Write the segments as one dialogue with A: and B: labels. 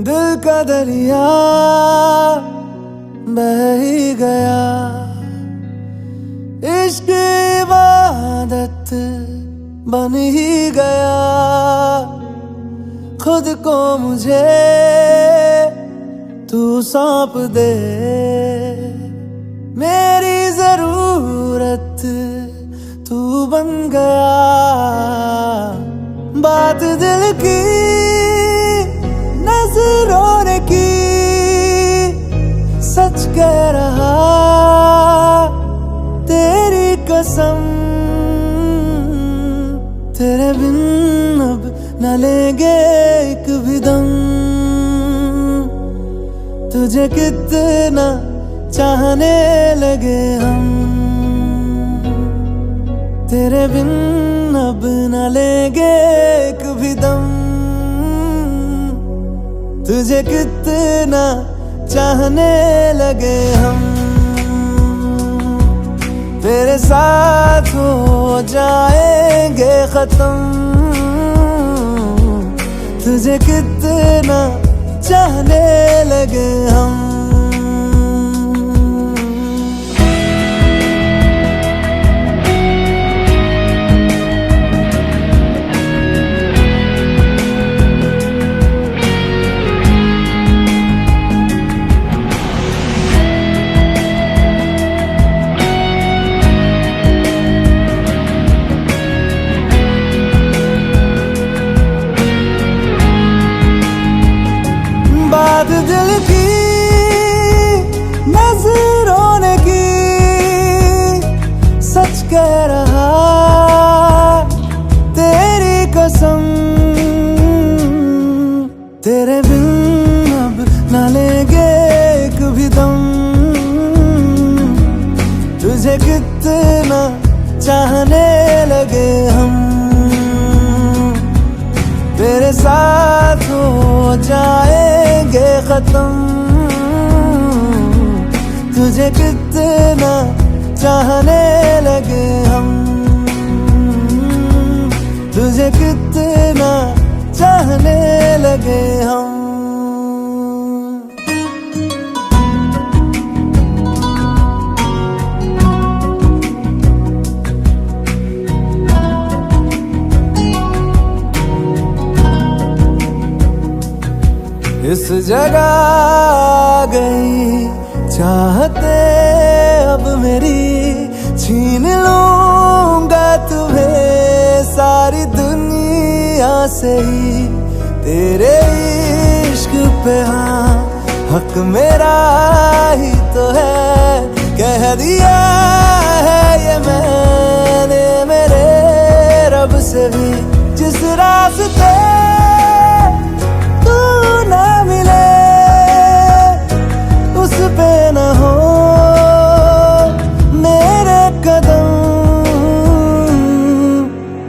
A: दिल का दरिया बह ही गया, इश्क इबादत बन ही गया। खुद को मुझे तू सौंप दे, मेरी जरूरत तू बन गया। बात दिल की नजरों ने की, सच कह रहा तेरी कसम। तेरे बिन अब न लेंगे एक भी दम, तुझे कितना चाहने लगे हम। तेरे बिन अब न लेंगे एक भी दम, तुझे कितना चाहने लगे हम। तेरे साथ हो जाएंगे खत्म, तुझे कितना चाहने लगे हम। बात दिल की नजरों ने की, सच कह रहा तेरी कसम। तेरे बिन अब न लेंगे एक भी दम, तुझे कितना चाहने लगे हम। तेरे साथ हो जाएंगे खत्म, तुझे कितना चाहने लगे हम। तुझे कितना चाहने लगे हम। इस जगह आ गई चाहते अब मेरी, छीन लूंगा तुम्हें सारी दुनिया से ही। तेरे इश्क पे हाँ हक मेरा ही तो है, कह दिया है ये मैंने मेरे रब से भी। जिस रास्ते पे न हो मेरे कदम,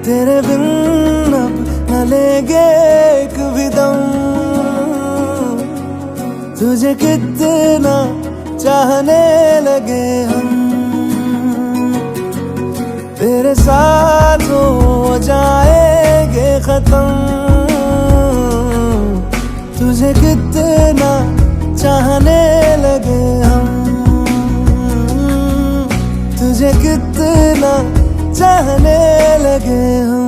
A: तेरे बिन अब न लेंगे एक भी दम, तुझे कितना चाहने लगे हम। तेरे साथ हो जाएंगे खत्म, तुझे कितना चाहने लगे हम। तुझे कितना चाहने लगे हम।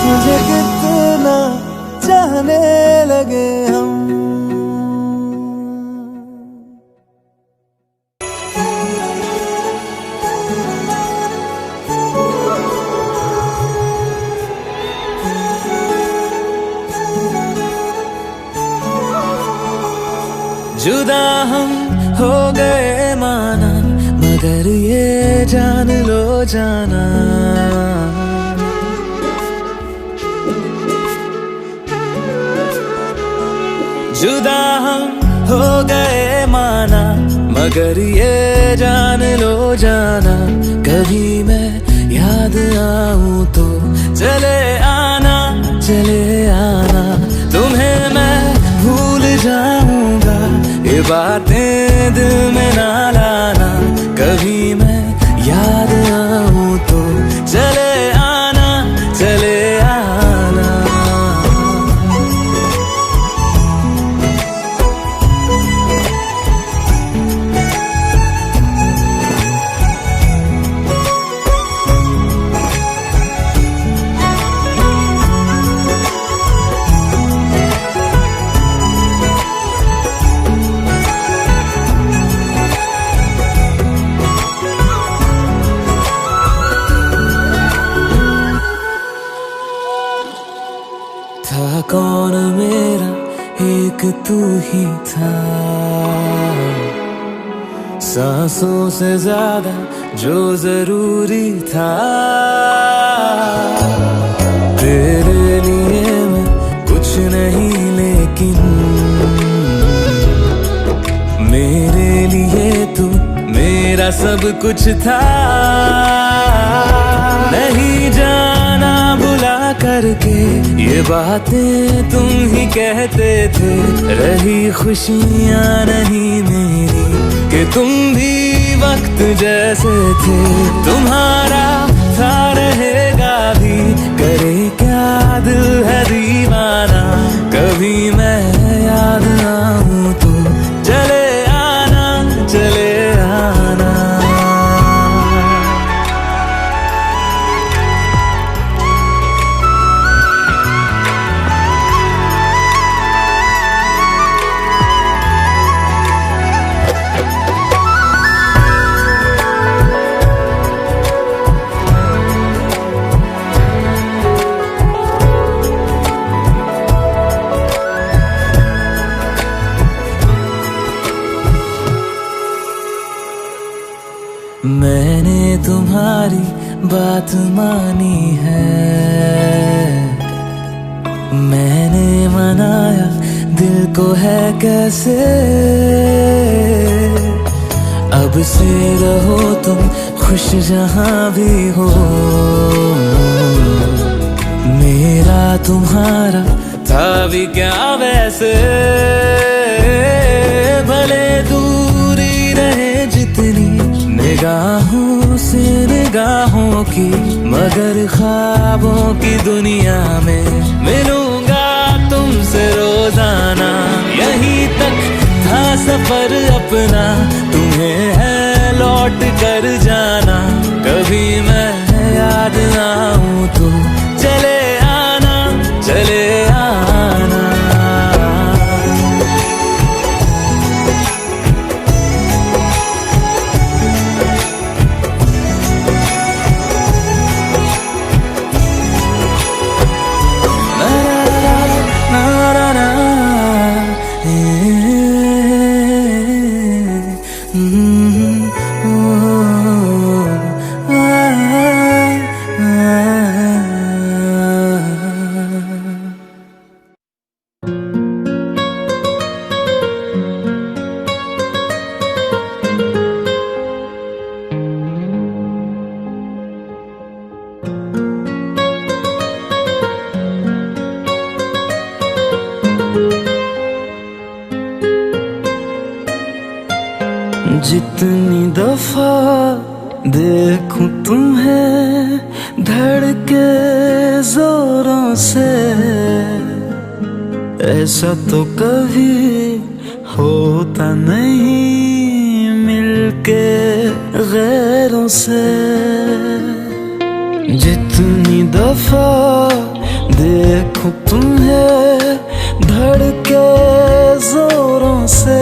A: तुझे कितना चाहने लगे हम। जुदा हम हो गए माना, मगर ये जान लो जाना, जुदा हम हो गए मगर ये जान लो जाना, कभी मैं याद आऊं तो चले आना, चले आना। तुम्हें मैं भूल जाऊंगा, ये बातें दिल में ना लाना। कभी मैं याद आऊं तो चले आना, चले आना। था कौन मेरा, एक तू ही था, सांसों से ज्यादा जो जरूरी था। तेरे लिए मैं कुछ नहीं, लेकिन मेरे लिए तू मेरा सब कुछ था। नहीं जाना भुला करके ये बातें तुम ही कहते थे। रही खुशियाँ नहीं मेरी कि तुम भी वक्त जैसे थे। तुम्हारा था रहेगा भी, करे क्या दिल है दीवाना। कभी मैं याद आऊं तो चले आना, चले आना। मैंने तुम्हारी बात मानी है, मैंने मनाया दिल को है कैसे। अब से रहो तुम खुश जहां भी हो, मेरा तुम्हारा था भी क्या वैसे। भले दूरी रहे जितनी निगाहों से निगाहों की, मगर ख्वाबों की दुनिया में मिलूंगा तुमसे रोजाना। यहीं तक था सफर अपना, तुम्हें है लौट कर जाना। कभी मैं याद आऊं तो चले आना, चले आना। जितनी दफा देखूं तुम्हें धड़के जोरों से, ऐसा तो कभी होता नहीं मिलके गैरों से। जितनी दफा देखूं तुम्हें धड़के जोरों से,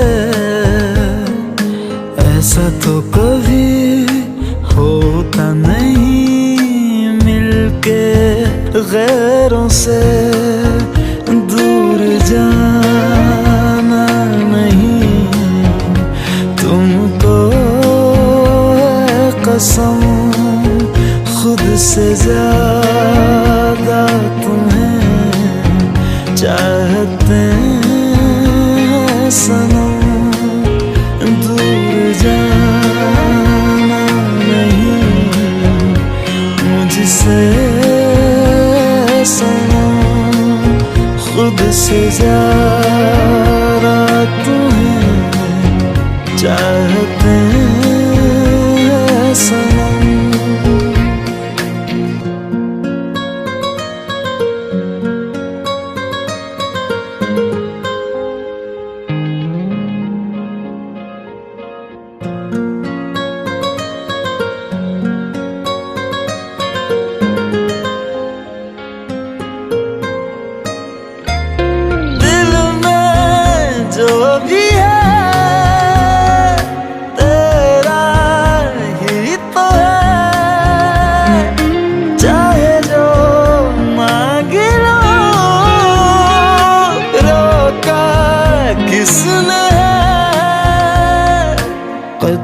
A: ऐसा तो कभी होता नहीं मिलके गैरों से। दूर जाना नहीं तुमको है कसम, खुद से ज्यादा तुम्हें चाहते हैं सनम। दूर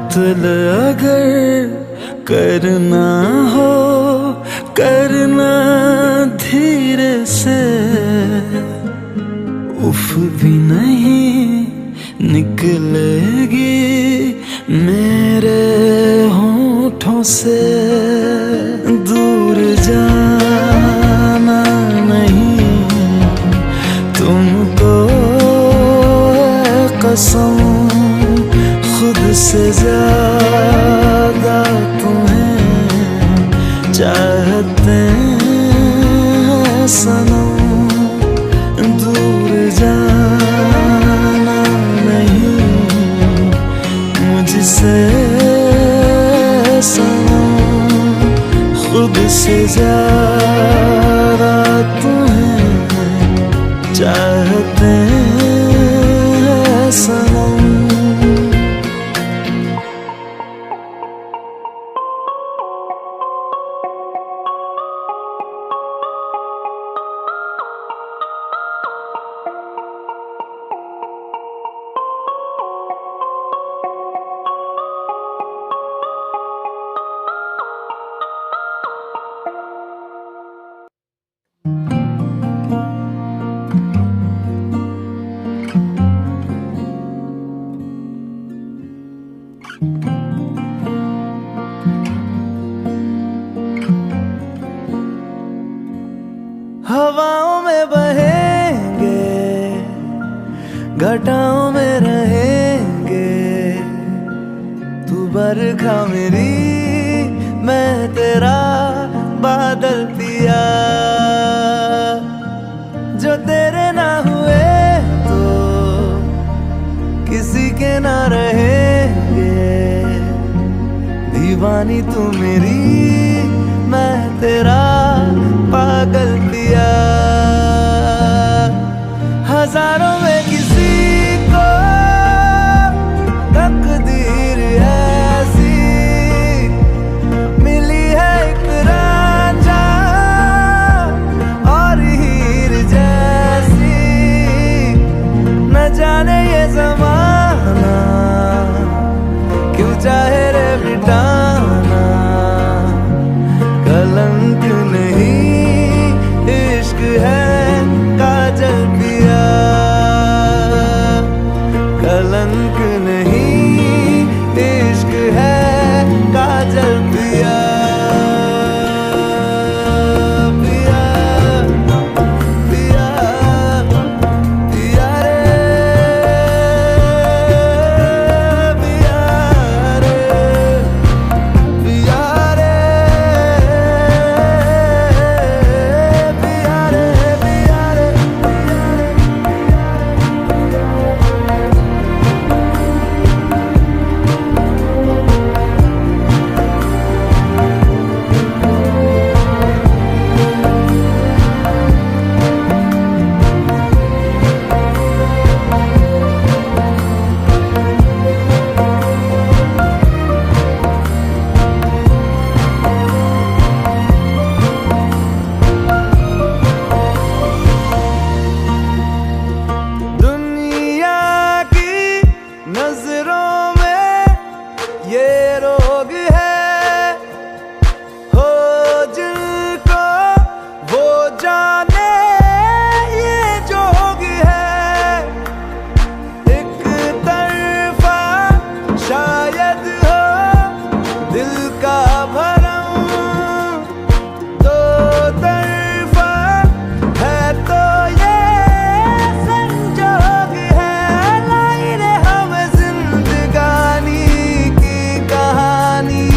A: कत्ल अगर करना हो करना धीरे से, उफ भी नहीं निकलेगी मेरे होठों से। दूर जाना नहीं तुमको कसम, खुद से ज्यादा तुम्हें चाहते हैं सनम। दूर जाना नहीं मुझसे सनम, खुद से ज्यादा तुम्हें चाहते हैं सनम। हवाओं में बहेंगे, घटाओं में रहेंगे, तू बरखा मेरी मैं तेरा बादल पिया। जो तेरे ना हुए तो किसी के ना रहेंगे, दीवानी तू मेरी मैं तेरा पागल पिया। हजारों में किसी को तकदीर ऐसी मिली है, एक रांझा और हीर जैसी। न जाने ये ज़माना क्यों चाहे रे मिटाना, कलंक नहीं इश्क है काजल पिया। कलंक नहीं इश्क है काजल पिया। पिया पिया पिया रे, पिया रे, पिया रे, पिया रे, पिया रे। दुनिया की नजरों में ये रोग है, हो जिनको वो जाने ये जोग है। एक तरफा शायद हो दिल का भरम, दो तरफा है तो ये संजोग है। लाई रे हमें जिंदगानी की कहानी,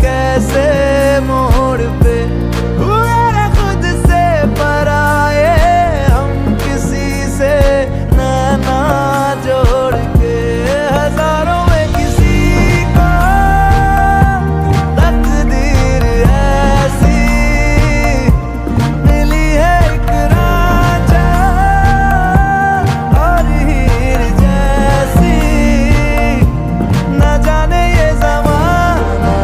A: कैसे मोड़ पे हुए खुद से पराए, हम किसी से नाना जोड़ के। हजारों में किसी को तकदीर ऐसी मिली है, एक रांझा और हीर जैसी। न जाने ये ज़माना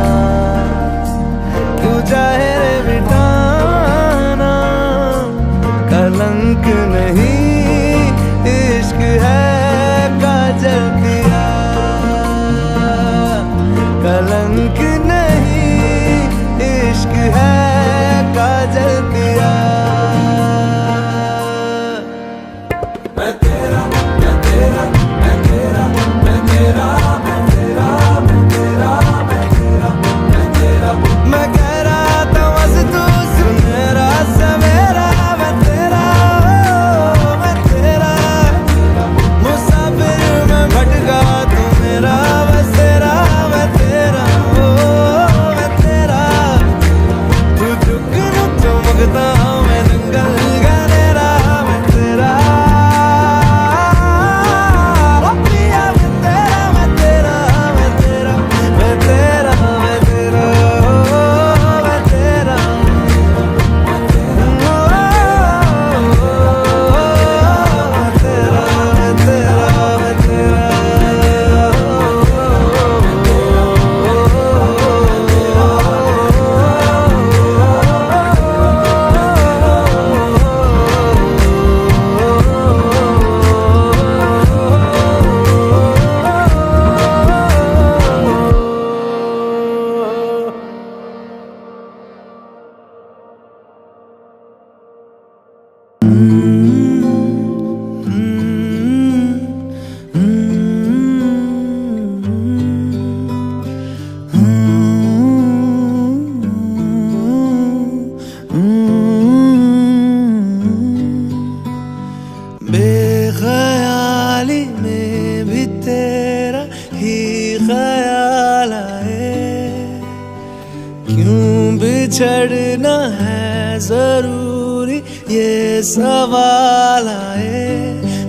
A: बिछड़ना है जरूरी ये सवाल आए,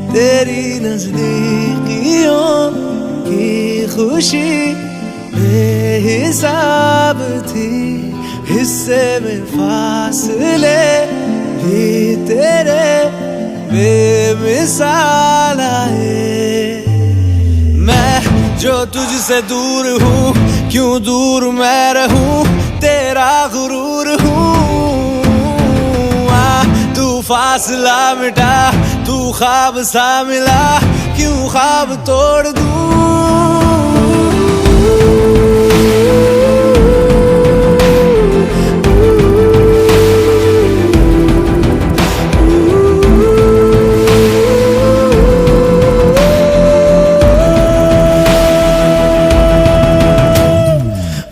A: तेरी नजदीकियों की खुशी बेहिसाब थी, हिस्से में फासले भी तेरे बेमिसाल आए। मैं जो तुझसे दूर हूँ, क्यों दूर मैं रहूं, तेरा गुरूर हूँ। तू फासला मिटा, तू ख्वाब सा मिला, क्यों ख्वाब तोड़ दूं।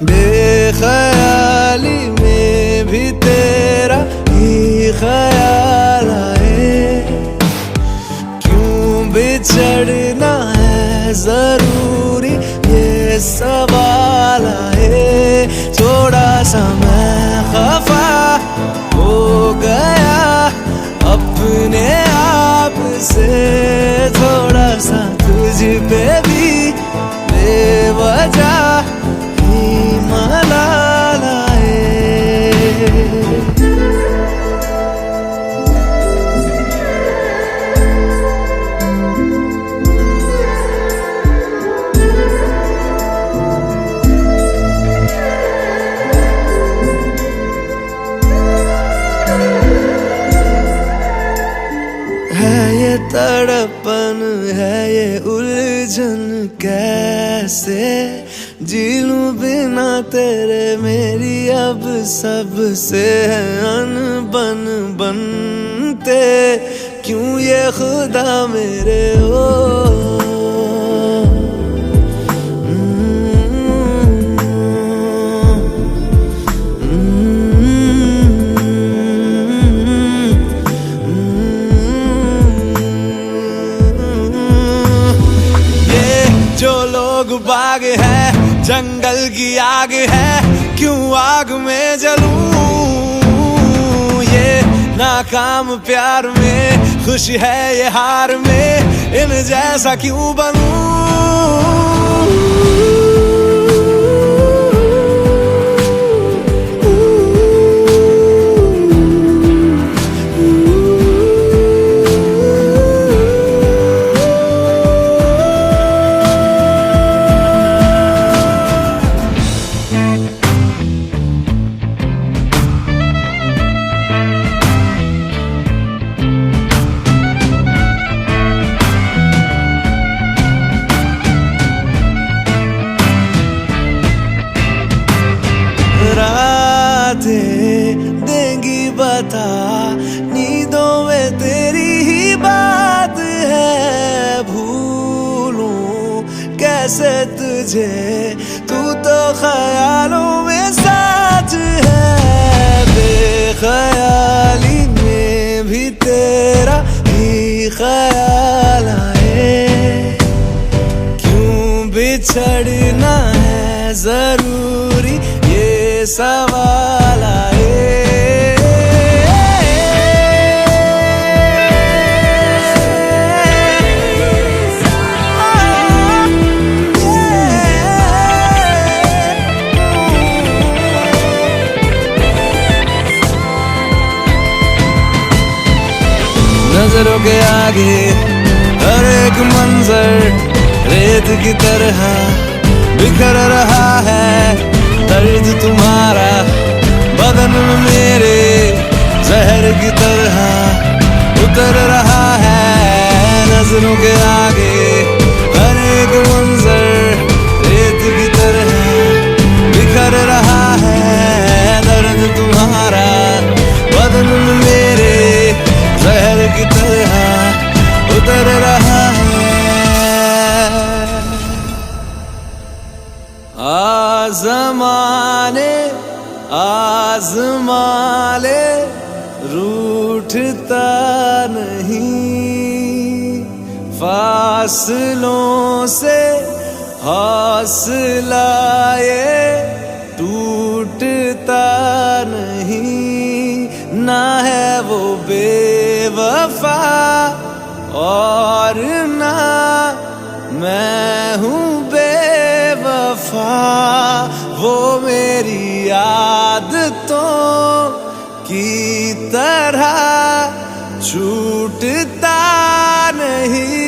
A: बेख्याली में भी तेरा ही ख्याल आए, क्यों बिछड़ना है जरूरी ये सवाल आए। थोड़ा सा मैं खफा हो गया अपने आप से, थोड़ा सा तुझ पे भी बेवजह मलाल आए। है ये तड़पन, है ये उलझन, कैसे जी लूं बिना तेरे, मेरी अब सबसे है अनबन बनते, क्यों ये खुदा मेरे हो। जो लोग बाग है, जंगल की आग है, क्यों आग में जलूं। ये नाकाम प्यार में, खुश है ये हार में, इन जैसा क्यों बनूं। देंगी बता, नींदों में तेरी ही बात है, भूलूं कैसे तुझे, तू तो ख्यालों में साथ है। बेख्याली में भी तेरा ही ख्याल आए, क्यों बिछड़ना है जरूरी ये सवाल आए। नजरों के आगे हर एक मंजर रेत की तरह बिखर रहा है, दर्द तुम्हारा बदन में मेरे जहर की तरह उतर रहा है। नजरों के आगे हर एक मंजर रेत की तरह बिखर रहा है, दर्द तुम्हारा बदन में मेरे जहर की तरह उतर रहा है। आज़माने आज़माले रूठता नहीं, फासलों से हौसला ये टूटता नहीं। वफा और ना मैं हूँ बेवफा। वो मेरी आदतों की तरह छूटता नहीं।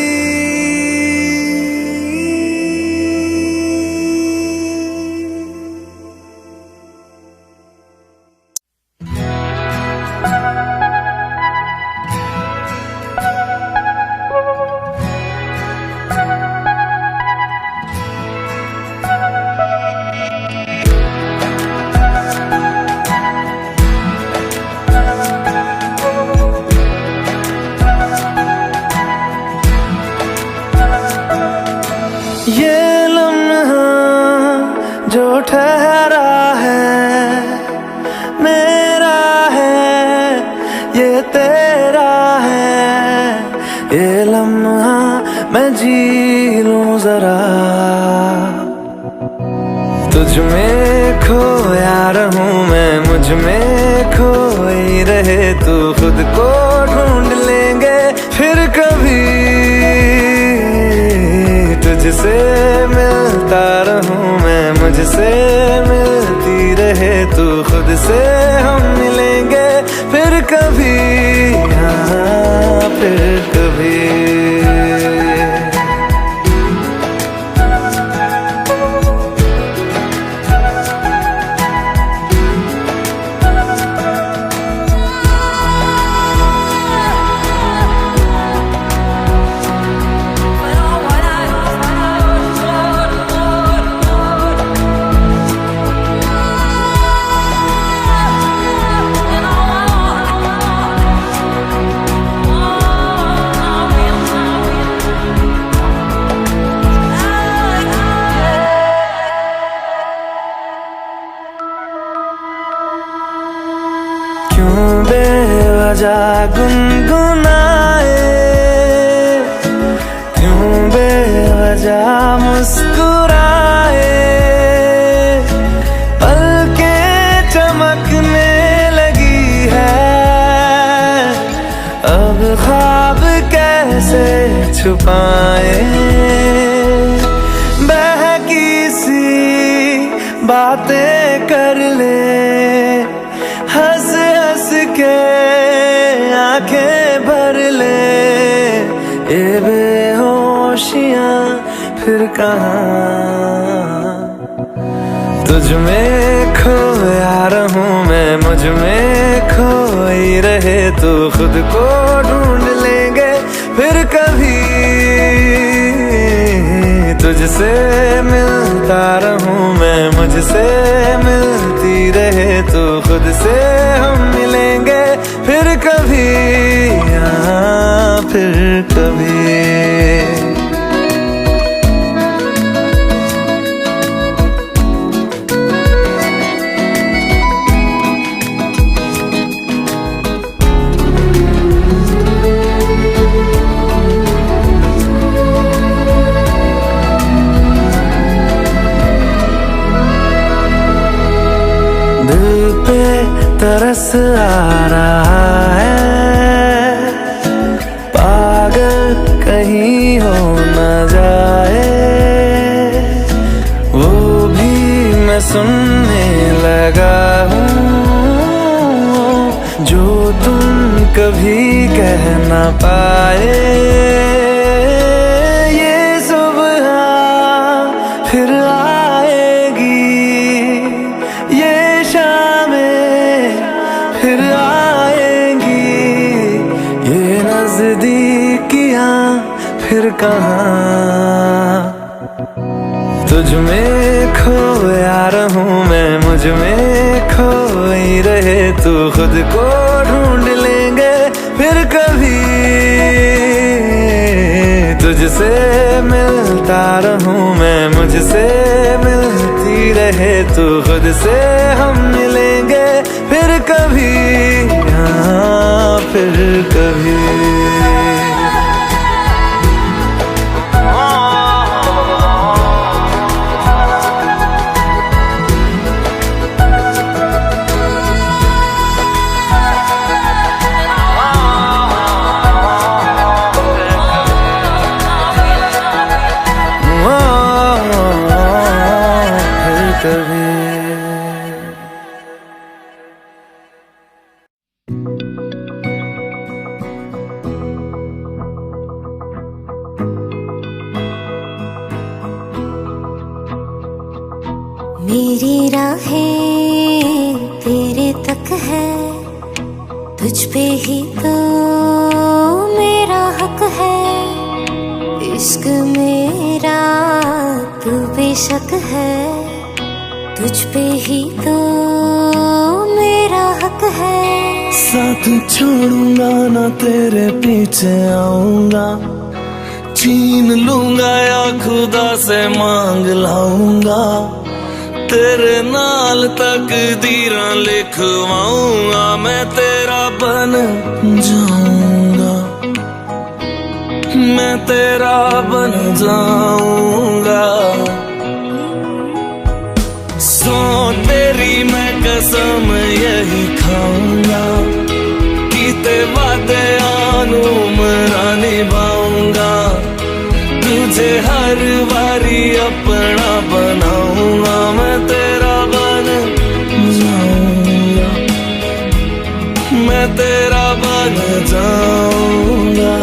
A: ये लम्हा जो ठहरा है मेरा है, ये तेरा है। ये लम्हा मैं जी लूं जरा, तुझ में खोया रहूं मैं, मुझ में खोई रहे तू। खुद को ढूंढ लेंगे फिर कभी, तुझसे मिलता रहूं मैं, मुझसे मिलती रहे तू। खुद से हम मिलेंगे फिर कभी, हाँ फिर कभी। क्यों बेवजह गुनगुनाए, क्यों बेवजह मुस्कुराए। पलकें चमकने लगी है, अब ख्वाब कैसे छुपाए। बहकी सी बातें कर ले, हंस हंस के आंखें भर ले। ये बेहोशियां फिर कहाँ, तुझ में खोया रहूं मैं, मुझ में खोई रहे तू। खुद को ढूंढ लेंगे फिर कभी, तुझसे मिलता रहूं मैं, मुझसे मिलती रहे तू। खुद से हम मिलेंगे फिर कभी, हाँ फिर कभी। दिल पे तरस आ रहा है, पागल कहीं हो न जाए। वो भी मैं सुनने लगा हूँ, जो तुम कभी कह न पाए। ये सुबह फिर आएगी, ये फिर आएंगी। ये नजदीकियां फिर कहाँ, तुझ में खोया रहूं मैं, मुझ में खोई रहे तू। खुद को ढूंढ लेंगे फिर कभी, तुझसे मिलता रहूं मैं, मुझसे मिलती रहे तू। खुद से हम मिलेंगे फिर कभी, हाँ फिर कभी।
B: भी।
C: मेरी राहें तेरे तक है, तुझ पे ही तो मेरा हक है। इश्क मेरा तू बेशक है, तुझ पे ही तो मेरा हक है।
B: साथ छोड़ूंगा ना तेरे पीछे आऊंगा, छीन लूंगा या खुदा से मांग लाऊंगा। तेरे नाल तकदीरां लिखवाऊंगा, मैं तेरा बन जाऊंगा, मैं तेरा बन जाऊंगा। सो तेरी मैं कसम यही खाऊंगा, कीते वादे आनू मरा निभाऊंगा। तुझे हर बारी अपना बनाऊंगा, मैं तेरा बन जाऊंगा, मैं तेरा बन जाऊंगा।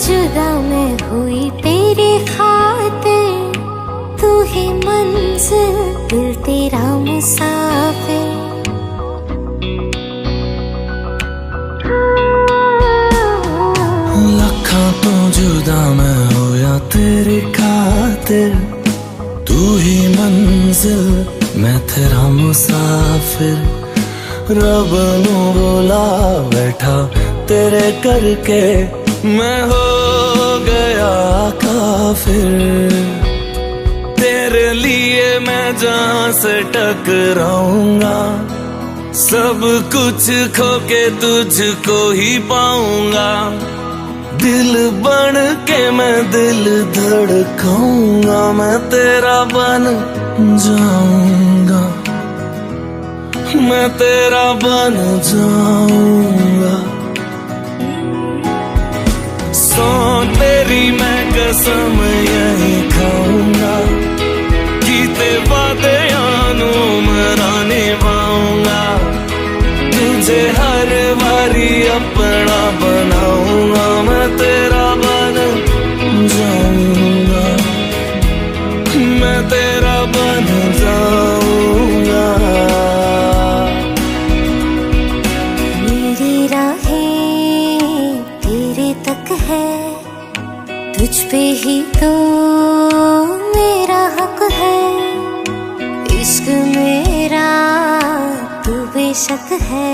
C: जुदा मैं हुई तेरे खातिर, तू ही मंजिल दिल तेरा मुसाफिर।
B: लखा तो जुदा मैं होया तेरे खातिर, तू ही मंजिल मैं तेरा मुसाफिर। रब नू बोला बैठा तेरे करके, मैं हो गया काफिर। तेरे लिए मैं जहां से टकराऊंगा, सब कुछ खो के तुझको ही पाऊंगा। दिल बन के मैं दिल धड़काऊंगा, मैं तेरा बन जाऊंगा, मैं तेरा बन जाऊंगा। सो तेरी मैं कसम यही खाऊंगा, कीते वादे आनू मरा निभाऊंगा। तुझे हर बारी अपना बनाऊंगा, मैं तेरा बन जाऊंगा, मैं तेरा बन जाऊंगा।
C: मेरी राहें तेरे तक है, तुझ पे ही तो मेरा हक है। इश्क मेरा तू बेशक है,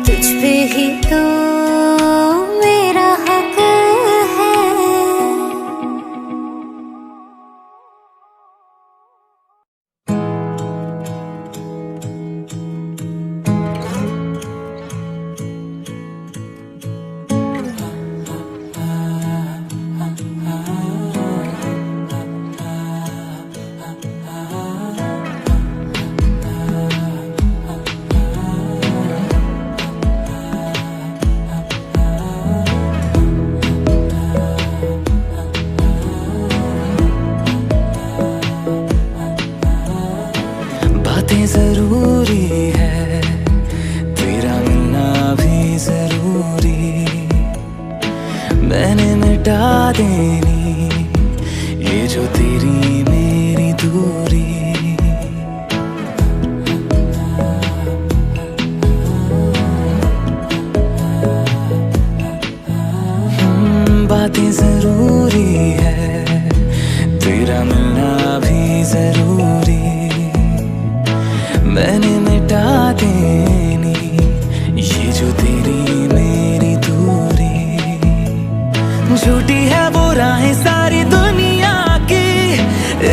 C: तुझ पे ही तो मेरा हक है।
B: जरूरी है, तेरा मिलना भी जरूरी। मैंने मिटा देनी ये जो तेरी मेरी दूरी। बातें जरूरी है, तेरा मिलना भी जरूरी। मैंने मिटा देनी ये जो तेरी मेरी दूरी। झूठी है वो राहें सारी दुनिया की,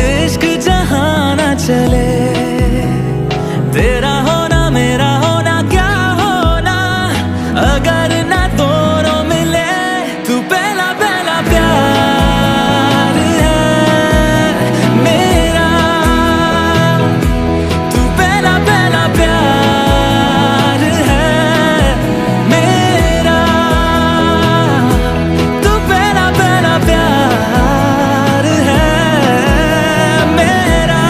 B: इश्क जहां ना चले। तेरा होना मेरा होना क्या होना, अगर ना दोनों मिले। तू पहला पहला प्यार है मेरा, तू पहला पहला प्यार है मेरा, तू पहला पहला प्यार है मेरा,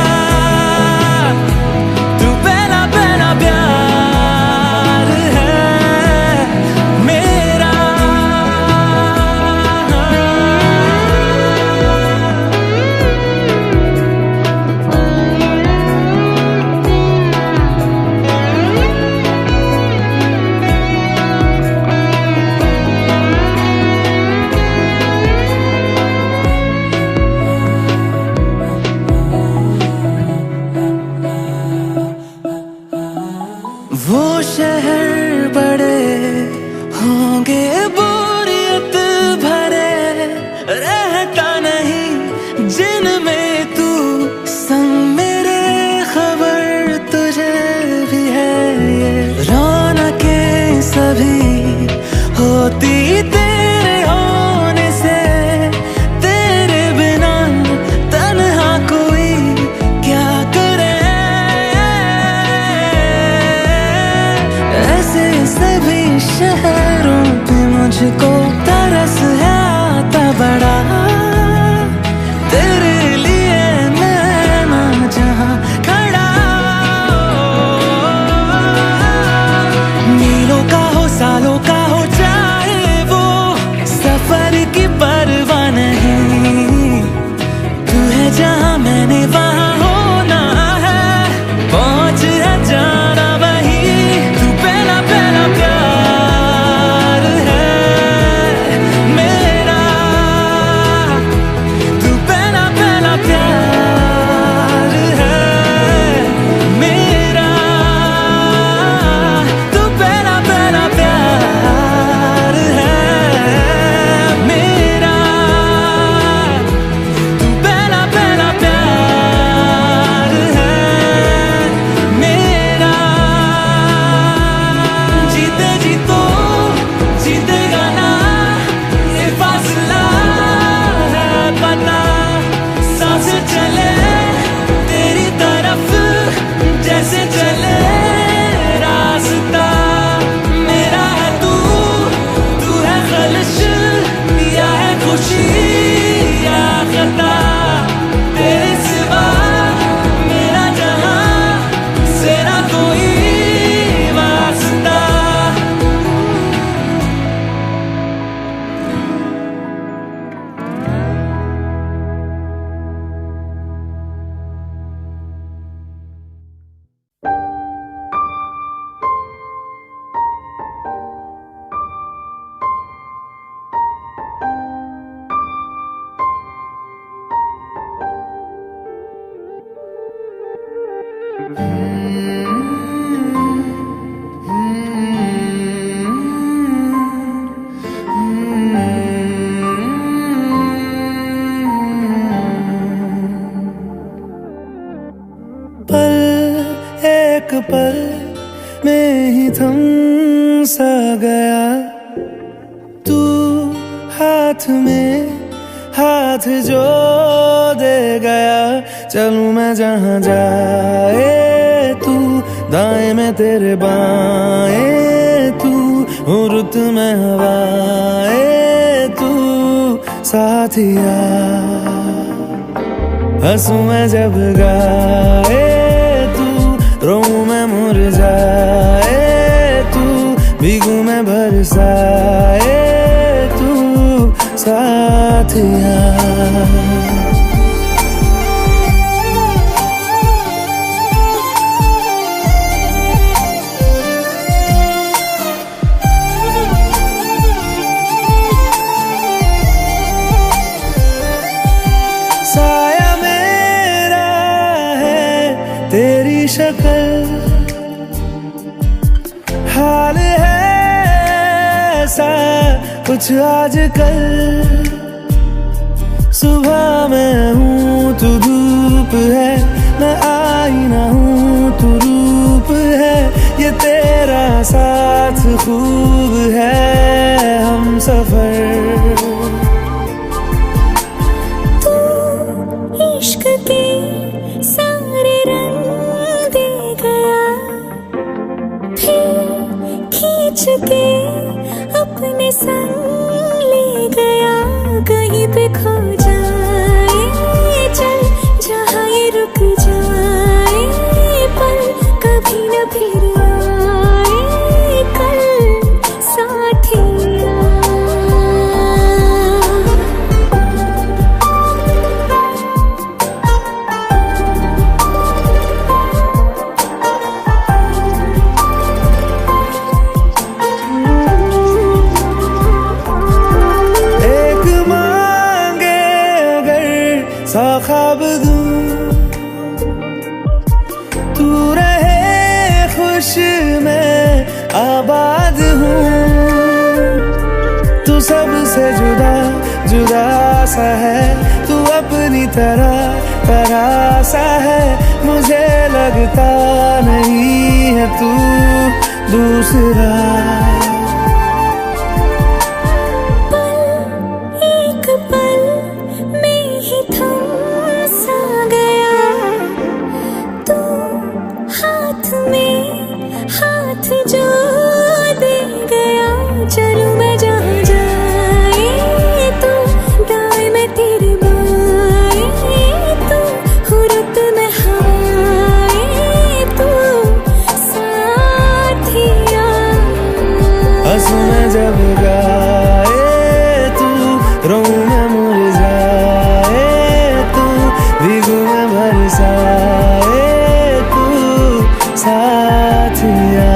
B: तू पहला पहला प्यार है मेरा। वो शहर बड़े होंगे बोरियत भरे, रहता नहीं जिनमें तू संग मेरे। खबर तुझे भी है ये रौनकें सभी होती तेरे होने से। तेरे बिना तन्हा कोई क्या करे, ऐसे सभी शहरों पे मुझको तरस है आता बड़ा। तेरे लिए मैं ना जहां खड़ा, मीलों का हो सालों का हो चाहे वो, सफर की परवाह नहीं। तू है जहां मैंने वहां होना है, पहुंच है जाना वही। तू पहला पहला प्यार है मेरा, तू पहला पहला प्यार है मेरा, तू पहला पहला प्यार है मेरा, तू पहला पहला प्यार है मेरा। जीते जी तो जीतेगा ना ये फासला है पता। सांस चले तेरी तरफ जैसे चले रास्ता। मेरा है तू, तू है खलिश या है खुशी या खता। तेरे सिवा मेरा जहां से ना कोई वास्ता। पल एक पल में ही थम सा गया, तू हाथ में हाथ जो दे गया। चलूं मैं जहां जाए तू, दाएं में तेरे बाएं तू, हूँ रुत में हवाएं तू साथिया। हंसूं मैं जब गाए तू, रोऊं मैं मुरझाए तू, भीगूं मैं बरसाए तू साथिया। साया मेरा है तेरी शक्ल, हाल है ऐसा कुछ आजकल, सुबह मैं हूँ तू धूप है, मैं आईना हूँ तू रूप है, ये तेरा साथ खूब है हम सफर।
C: तू इश्क के सारे रंग दे गया, फिर खींच के अपने संग ले गया, कहीं पे खो जाए चल जहाँ ये रुक जाए, पल कभी न फिर आए कल साथिया।
B: एक मांगे अगर 100 ख्वाब दूं, तू रहे खुश मैं आबाद हूँ, तू सबसे जुदा जुदा सा है, तू अपनी तरह सा है, मुझे लगता नहीं है तू दूसरा।
C: एक पल में ही थम सा गया, तू हाथ में हाथ जो दे गया, चलूं मैं जहाँ जाए तू दाएं मैं तेरे बाएं, तू हुरत में हवाएं, तू साथिया।
B: हंसू मैं जब गाए तू, रोऊं मैं मुरझाए तू, भीगू मैं बरसाए तू, साथिया।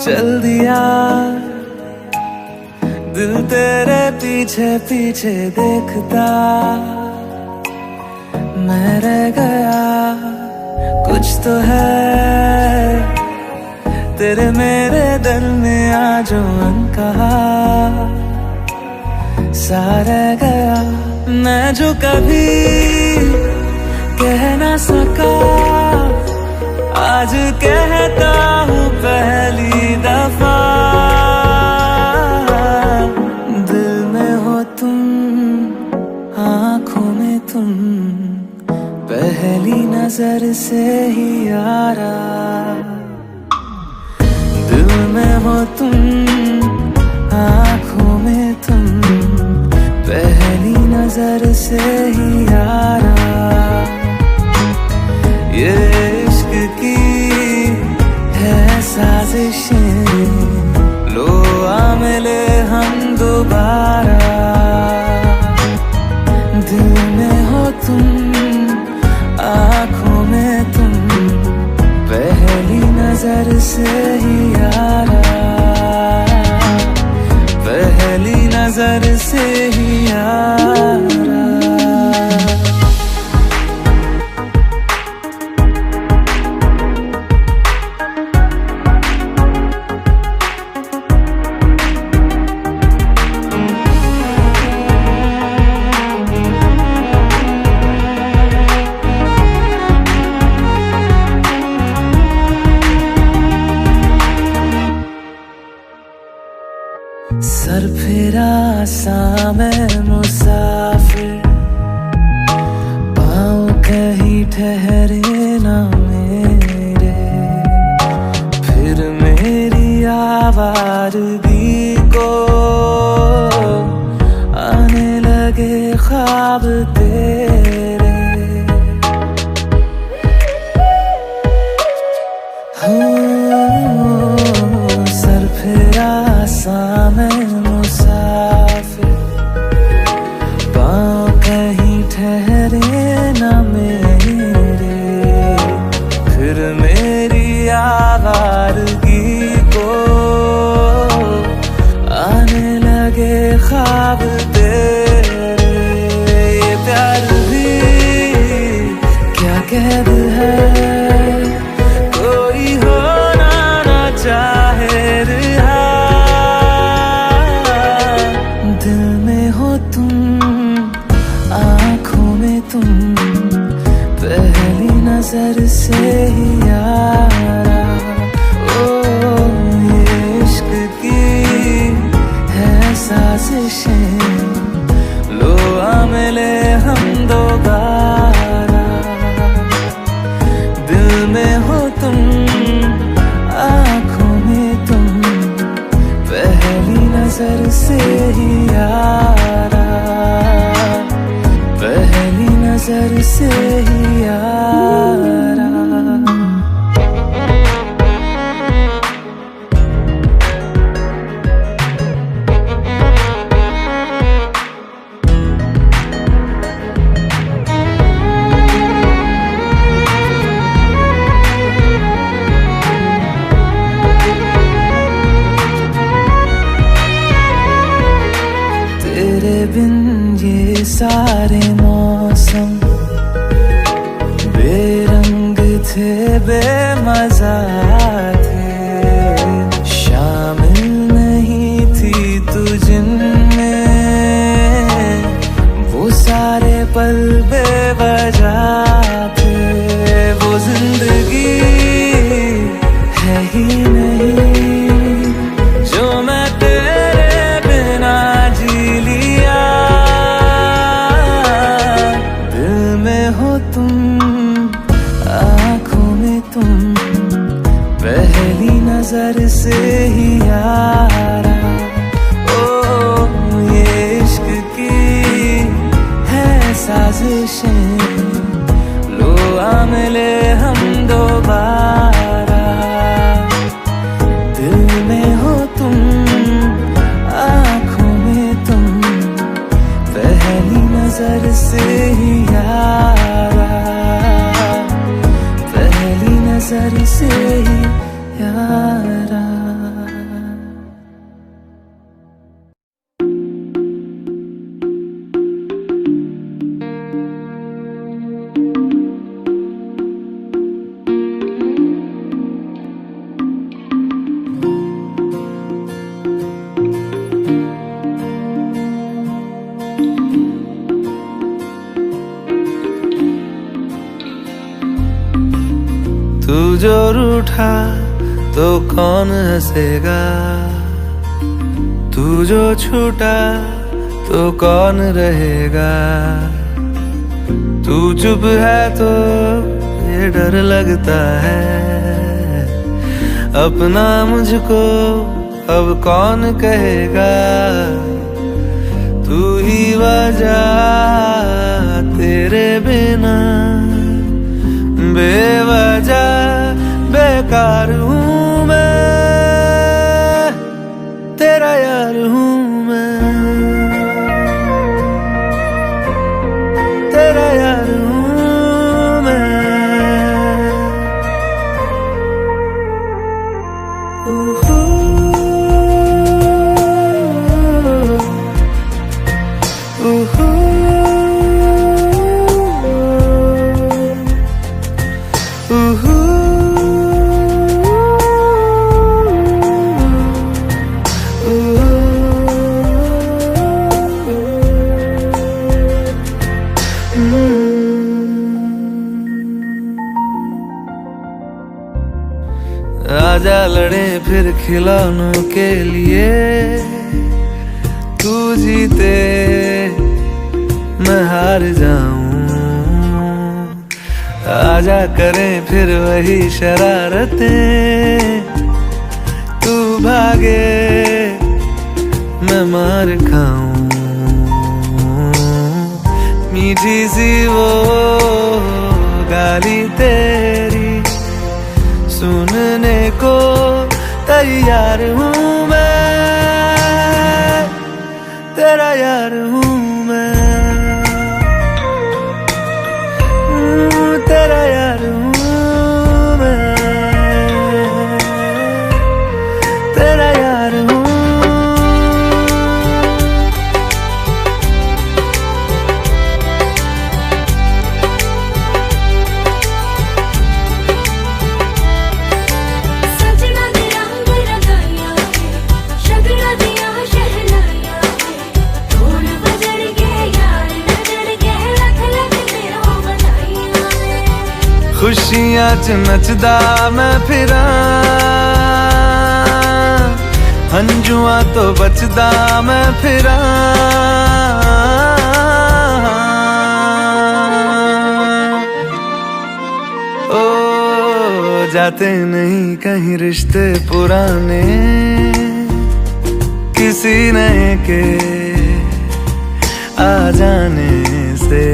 B: चल दिया दिल तेरे पीछे पीछे देखता, मैं रह गया कुछ तो है तेरे मेरे दरमियां जो अनकहा सा रह गया, मैं जो कभी कह ना सका आज कहता हूँ पहली दफा। दिल में हो तुम, आँखों में तुम, पहली नजर से ही यारा। दिल में हो तुम, आँखों में तुम, पहली नजर से ही यारा। ये इश्क की है साजिशें, लो आ मिले हम दोबारा। दिल में हो तुम, आँखों में तुम, पहली नजर से ही यारा, पहली नजर से ही यारा। सर फिरा सा मैं मुसाफिर, पाँव कहीं ठहरे ना मेरे, फिर मेरी आवारगी को ख्वाब तेरे। सर फिरा सा मैं मुसाफिर, पाँव कहीं ठहरे न मेरे, फिर मेरी आवारगी को आने लगे ख्वाब तेरे। ये प्यार भी क्या कैद है, कोई होना ना चाहे रिहा। दिल में हो तुम, आँखों में तुम, पहली नजर से ही यारा। ओ ये इश्क की है साजिशें, लो आ मिले हम दोबारा। दिल में हो तुम, आँखों में तुम, पहली नजर से ही यारा, पहली नजर से ही यारा। तेरे बिन ये सारे मौसम बेरंग थे, बेमजा थे, शामिल नहीं थी तू जिनमें, वो सारे पल बेवजह थे। वो जिंदगी है ही नहीं जो मैं तेरे बिना जी लिया। दिल में हो तुम, आँखों में तुम, पहली नजर से ही यारा। ओ ये इश्क की है साजिशें, लो आ मिले हम दोबारा। दिल में हो तुम, आँखों में तुम, पहली नजर से ही यारा, पहली नजर से ही यारा। तू जो रूठा तो कौन हंसेगा, तू जो छूटा तो कौन रहेगा। तू चुप है तो ये डर लगता है, अपना मुझको अब कौन कहेगा। तू ही वजह, तेरे बिना बेवजह बेकार हूँ मैं, तेरा यार हूँ मैं, तेरा यार हूँ मैं। आजा लड़े फिर खिलौनों के लिए, तू जीते मैं हार जाऊं। आजा करें फिर वही शरारतें, तू भागे मैं मार खाऊं।
A: मीठी सी वो गाली तेरी सुनने को तैयार हूँ मैं, तेरा यार हूँ मैं, तेरा यार हूँ मैं, तेरा यार हूँ।
C: सजना दी रंग रंगाइया है, शगना दिया शहनाइया है, ढोल बजड़ के यार नजर के लख लख तेरा बधाइयां है।
A: खुशियां च नचदा मैं फिरां, हंजुआ तो बचदा मैं फिरां। ओ जाते नहीं कहीं रिश्ते पुराने, किसी नए के आ जाने से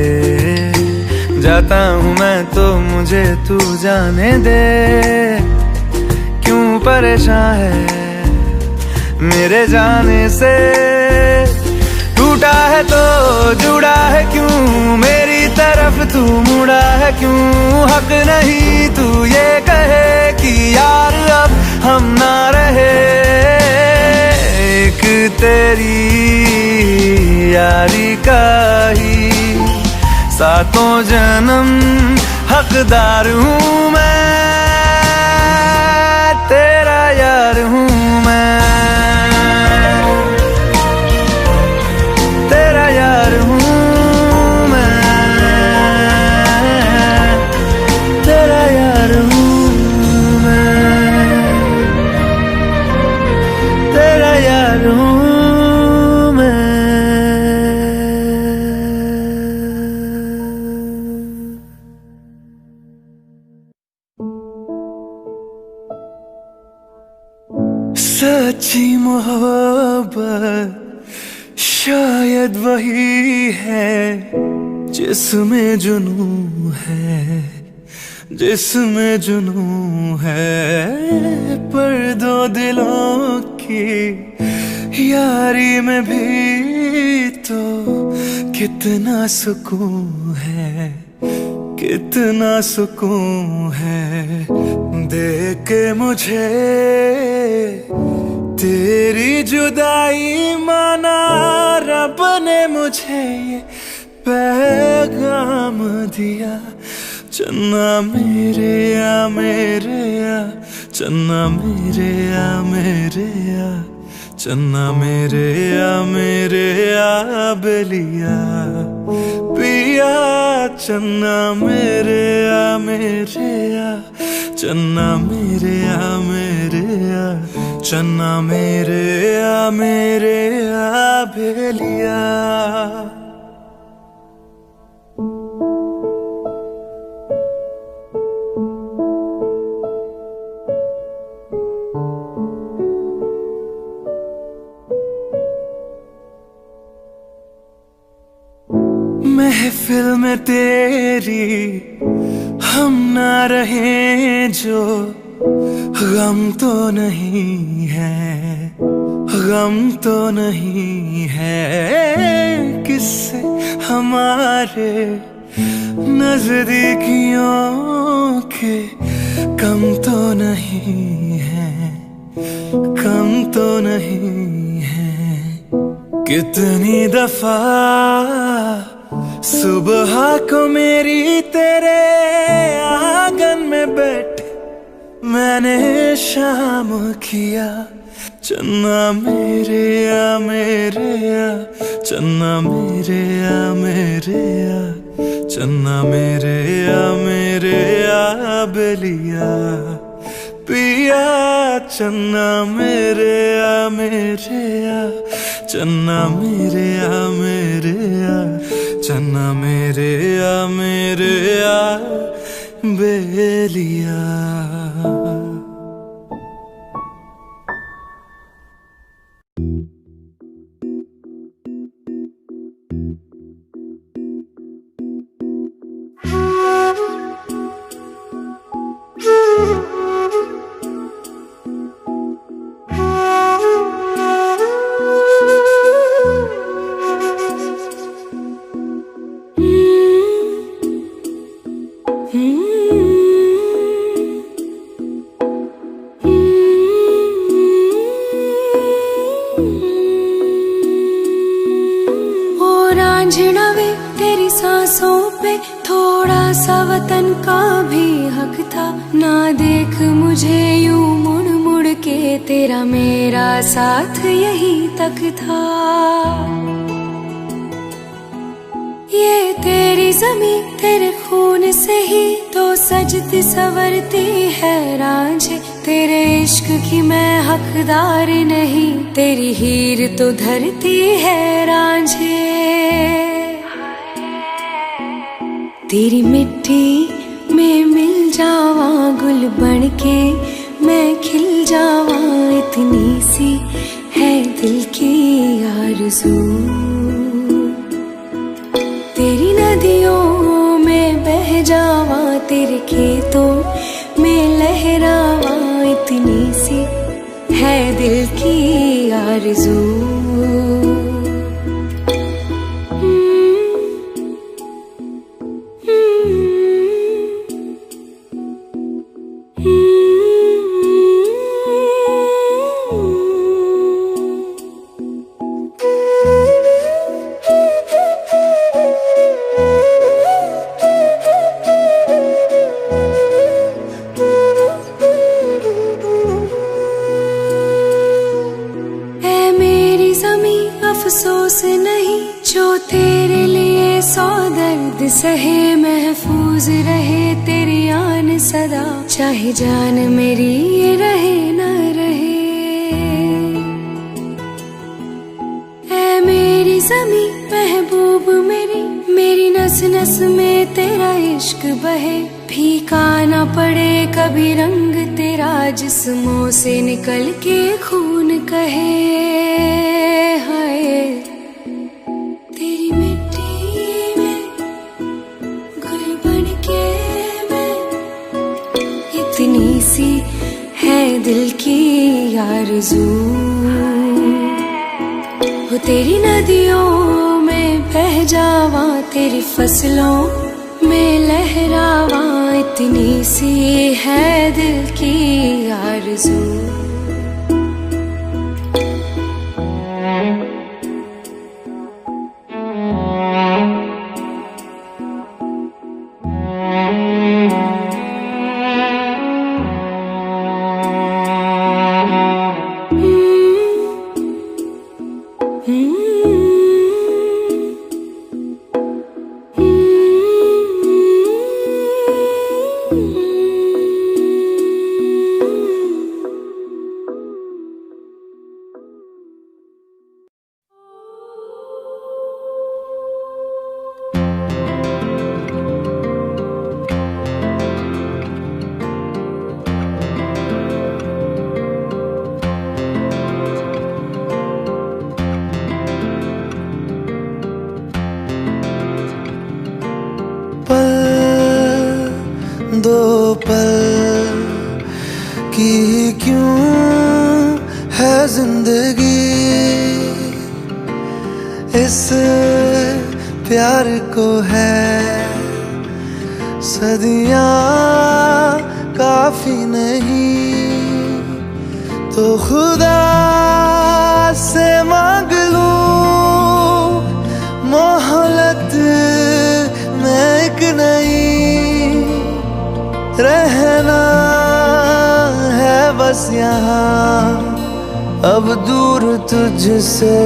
A: जाता हूँ मैं तो मुझे तू जाने दे। क्यों परेशान है मेरे जाने से, टूटा है तो जुड़ा है क्यों, मेरी तरफ तू मुड़ा है क्यों। हक नहीं तू ये कहे कि यार अब हम ना रहे, एक तेरी यारी का ही सातों जन्म हकदार हूँ मैं, तेरा यार हूँ मैं, तेरा यार हूँ मैं, तेरा यार हूँ मैं, तेरा यार हूँ मैं। सच्ची मोहब्बत शायद वही है जिसमें जुनून है, जिसमें जुनून है। पर दो दिलों की यारी में भी तो कितना सुकून है, कितना सुकून है। देख के मुझे तेरी जुदाई माना रब ने मुझे ये पैगाम दिया। चन्ना मेरे या मेरे या, चन्ना मेरे या मेरे या, चन्ना मेरे या मेरे या बेलिया पिया। चन्ना मेरे या मेरे या, चन्ना मेरे या मेरे या, चन्ना मेरे या मेरे या बेलिया। महफिल में तेरी हम ना रहे जो, गम तो नहीं है, गम तो नहीं है। किससे हमारे नजदीकियों के कम तो नहीं है, कम तो नहीं है। कितनी दफा सुबह को मेरी तेरे आंगन में बैठ मैंने शाम किया। चन्ना मेरे या मेरे या, चन्ना मेरे या मेरे या, चन्ना मेरे या मेरे या बेलिया पिया। चन्ना मेरे या मेरे या, चन्ना मेरे या मेरे या, चन्ना मेरे या मेरे या बेलिया।
C: रांझना वे तेरी सांसों पे थोड़ा सा वतन का भी हक था। ना देख मुझे यूं मुड़ मुड़ के, तेरा मेरा साथ यही तक था। ये तेरी ज़मीं तेरे खून से ही तो सजती संवरती है रांझे। तेरे इश्क की मैं हकदार नहीं, तेरी हीर तो धरती है रांझे। तेरी मिट्टी में मिल जावा गुल बन के, मैं खिल जावा, इतनी सी है दिल की आरज़ू। तेरी नदियों में बह जावा, तेरे खेतों में लहरावा, इतनी सी है दिल की आरज़ू। अफसोस नहीं जो तेरे लिए सौ दर्द सहे, महफूज रहे तेरी आन सदा, चाहे जान मेरी ये रहे न रहे। ऐ मेरी ज़मीं महबूब मेरी, मेरी नस नस में तेरा इश्क बहे। फीका ना पड़े कभी रंग तेरा, जिस्मों से निकल के खून कहे। हाय तेरी मिट्टी में गुल बन के मैं, इतनी सी है दिल की आरज़ू। हो तेरी नदियों में बह जावा, तेरी फसलों में लहरावा, इतनी सी है दिल की आरज़ू।
A: दो पल की क्यों है जिंदगी, इस प्यार को है सदियां काफी नहीं। तो खुदा से मांग लूं मोहलत में एक नई, रहना है बस यहाँ, अब दूर तुझसे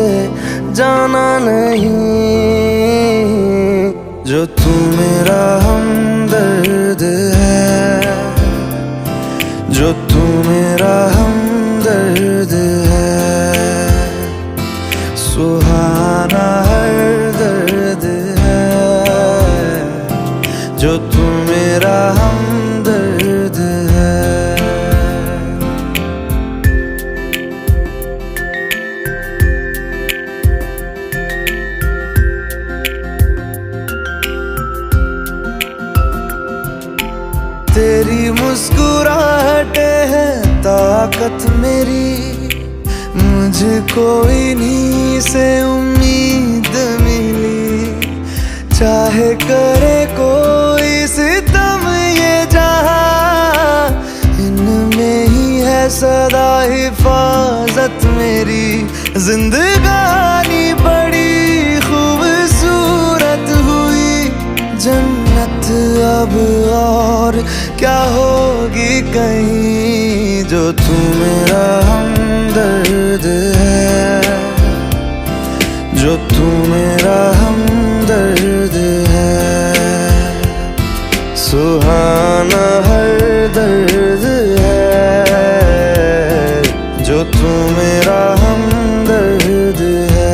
A: जाना नहीं। जो तू मेरा हमदर्द है, जो तू मेरा हमदर्द है, सुहाना हर दर्द है। जो तू मेरा हमदर्द है। तेरी मुस्कुराहटे है ताकत मेरी, मुझको इन्हीं से उम्मीद मिली। चाहे करे कोई सितम ये जहां, इनमें ही है सदा हिफाजत मेरी। जिंदगानी बड़ी खूबसूरत अब और क्या होगी कहीं, जो तू मेरा हमदर्द है, जो तू मेरा हमदर्द है। सुहाना हर दर्द है, जो तू मेरा हमदर्द है।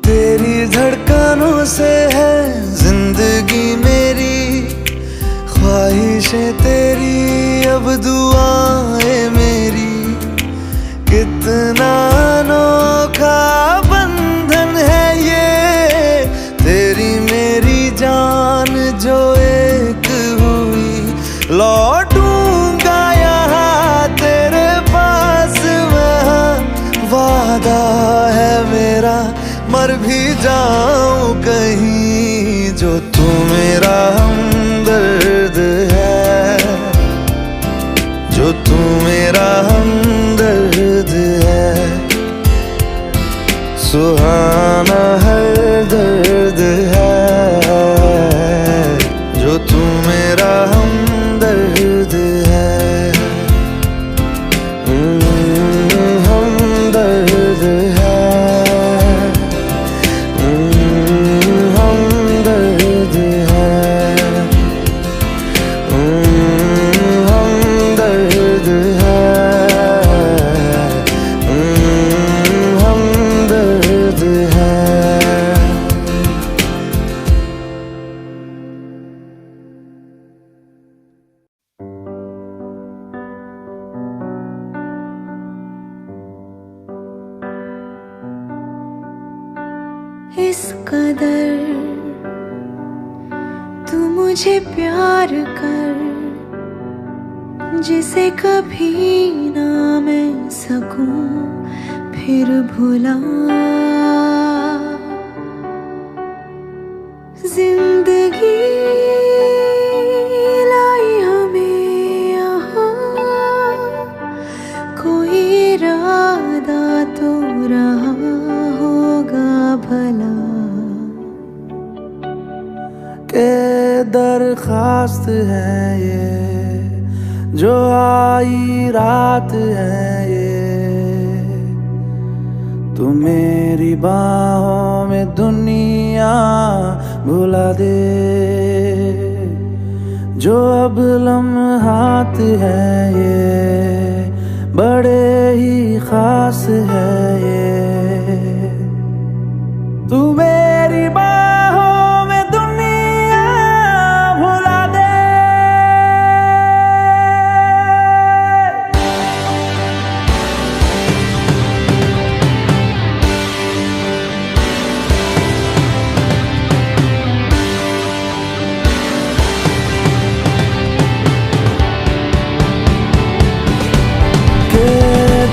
A: तेरी धड़कनों से है जिंदगी मेरी, ख्वाहिशें तेरी अब दुआएं मेरी। कितना अनोखा बंधन है ये, तेरी मेरी जान जो एक हुई। लौटूंगा यहाँ तेरे पास मैं, वादा है मेरा मर भी जाऊं कहीं, जो तू मेरा हमदर्द है, जो तू मेरा हमदर्द है। सुहाना हर दर्द है, जो तू मेरा हमदर्द है। हमदर्द है, हमदर्द है, हमदर्द है।
C: इस कदर तू मुझे प्यार कर, जिसे कभी ना मैं सकूं फिर भुला। जिंदगी लाई हमें यहाँ, कोई इरादा तो रहा होगा भला।
A: के दरखास्त है ये, जो आई रात है ये। तू मेरी बाहों में दुनिया भुला दे, जो अब लम्हात है ये बड़े ही खास है ये। तू मेरी बाहों में दुनिया भुला दे,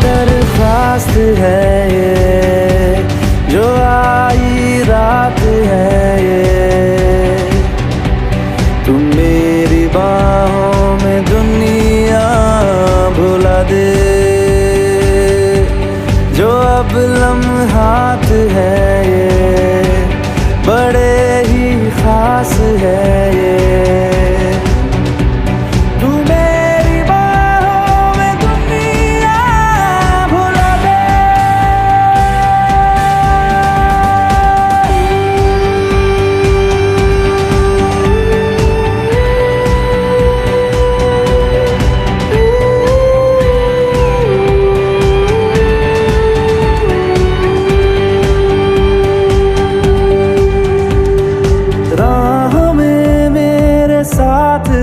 A: दरखास्त है ये, जो आई रात है ये। तुम मेरी बाहों में दुनिया भुला दे, जो अब लम्हात है ये बड़े ही खास है ये।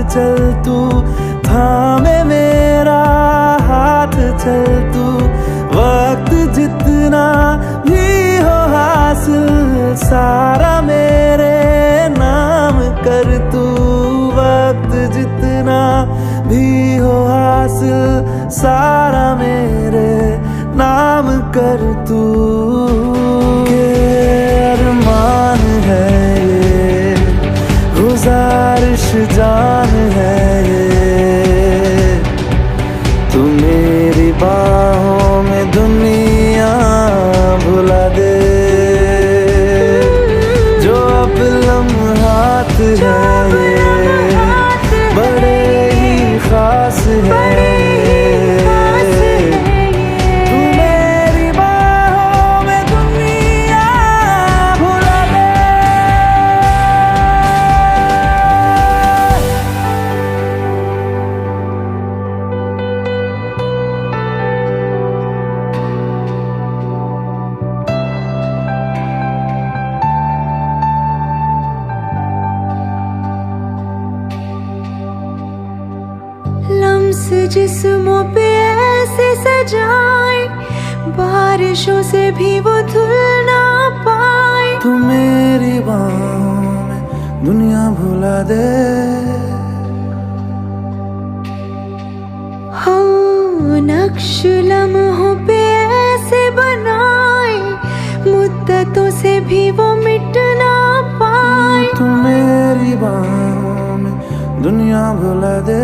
A: चल तू थामे मेरा हाथ, चल तू वक्त जितना भी हो हासिल सारा मेरे नाम कर तू। वक्त जितना भी हो हासिल
B: सारा मेरे नाम कर तू के अरमान है ये, गुजारिश जान है ये, तू मेरी बाहों में दुनिया भुला दे। जो अब लम्हात है ये बड़े ही खास है, तू मेरी बाहों में दुनिया भुला दे।
C: लम्स जिस्मों पे ऐसे सजाए, बारिशों से भी वो धुल ना पाए।
B: तू मेरी बाहों में दुनिया भुला दे।
C: हाँ, नक्श लम्हों पे ऐसे बनाए, मुद्दतों से भी वो मिट ना पाए।
B: तू मेरी बाहों में दुनिया भुला दे।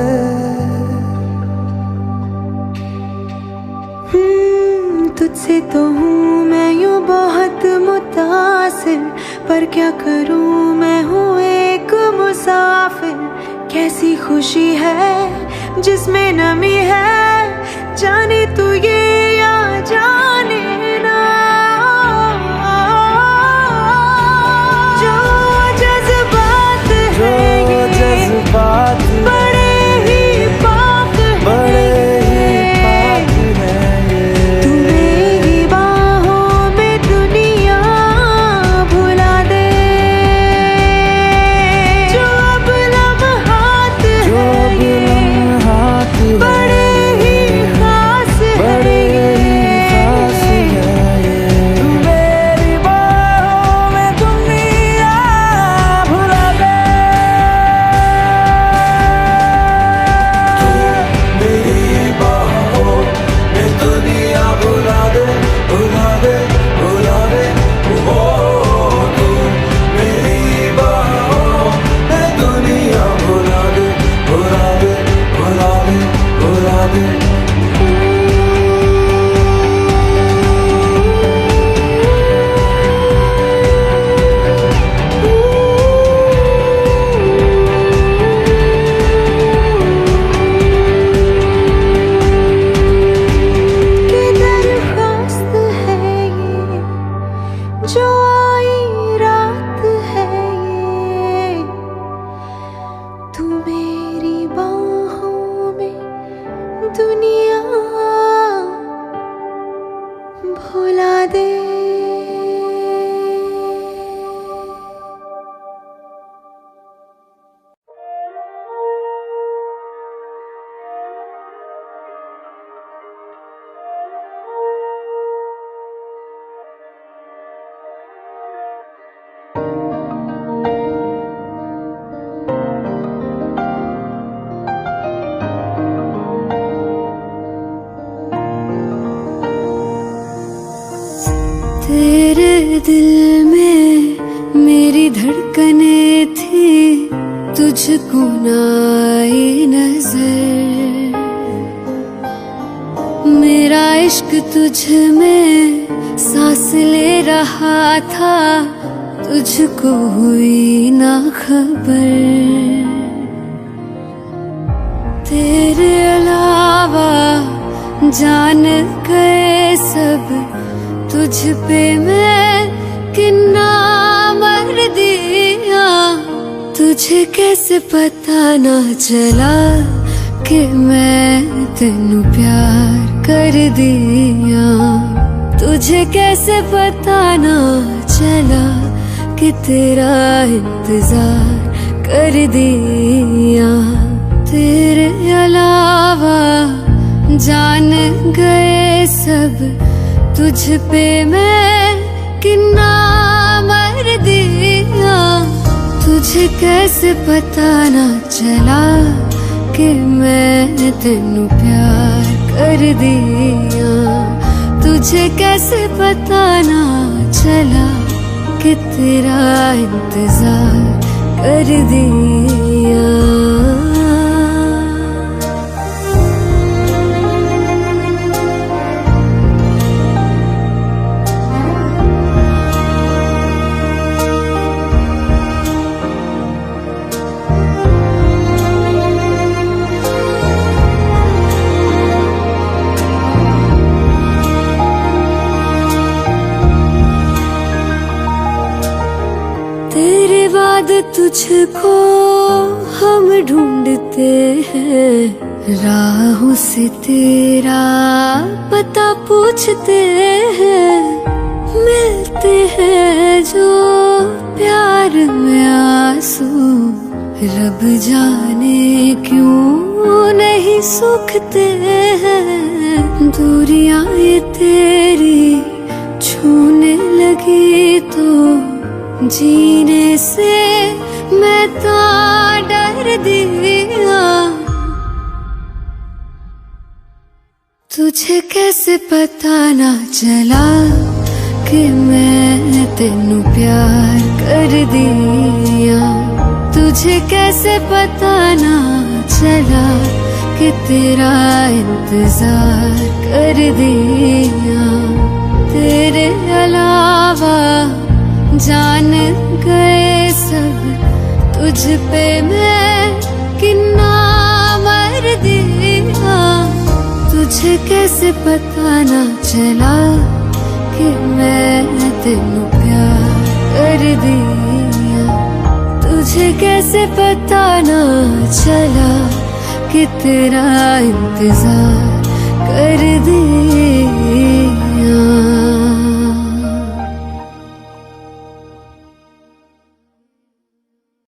C: तुझसे तो हूँ मैं यूँ बहुत मुतासिर, पर क्या करूँ मैं हूँ एक मुसाफिर। कैसी खुशी है जिसमें नमी है, जाने तू ये या जाने ना। जो जज्बात है ये
B: जज्बात
C: बड़े ही पाक है, जो आई रात है ये, तू मेरी बाहों में दुनिया भुला दे। तेरे दिल में मेरी धड़कने थी, तुझको ना आई नजर। मेरा इश्क तुझ में सांस ले रहा था, तुझको हुई ना खबर। तेरे अलावा जान गए सब, तुझ पे मैं किन्ना मर दिया। तुझे कैसे पता ना चला कि मैं तेनू प्यार कर दिया। तुझे कैसे पता ना चला कि तेरा इंतजार कर दिया। तेरे अलावा जान गए सब, तुझ पे मैं किन्ना मर दिया। तुझे कैसे पता ना चला कि मैं तेनू प्यार कर दिया। तुझे कैसे पता ना चला कि तेरा इंतजार कर दिया। तेरे बाद तुझको हम ढूंढते हैं, राहों से तेरा पता पूछते हैं। मिलते हैं जो प्यार में आंसू, रब जाने क्यों नहीं सूखते हैं। दूरियां ये तेरी छूने लगी तो जीने से मैं तो डर दिया। तुझे कैसे पता ना चला कि मैं तेनू प्यार कर दिया। तुझे कैसे पता ना चला कि तेरा इंतजार कर दिया। तेरे अलावा जान गए सब, तुझ पे मैं कितना मर दिया। तुझे कैसे पता ना चला कि मैं तेनू प्यार कर दिया। तुझे कैसे पता ना चला कि तेरा इंतजार कर दिया।